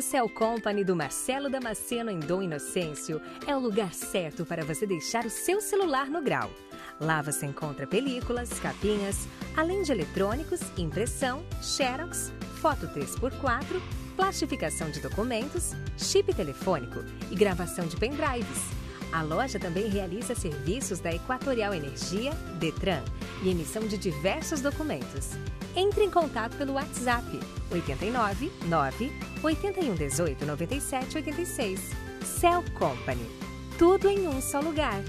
Cell Company do Marcelo Damasceno em Dom Inocêncio é o lugar certo para você deixar o seu celular no grau. Lá você encontra películas, capinhas, além de eletrônicos, impressão, xerox, foto 3x4, plastificação de documentos, chip telefônico e gravação de pendrives. A loja também realiza serviços da Equatorial Energia, Detran e emissão de diversos documentos. Entre em contato pelo WhatsApp 89 9 81 18 97 86. Cell Company. Tudo em um só lugar.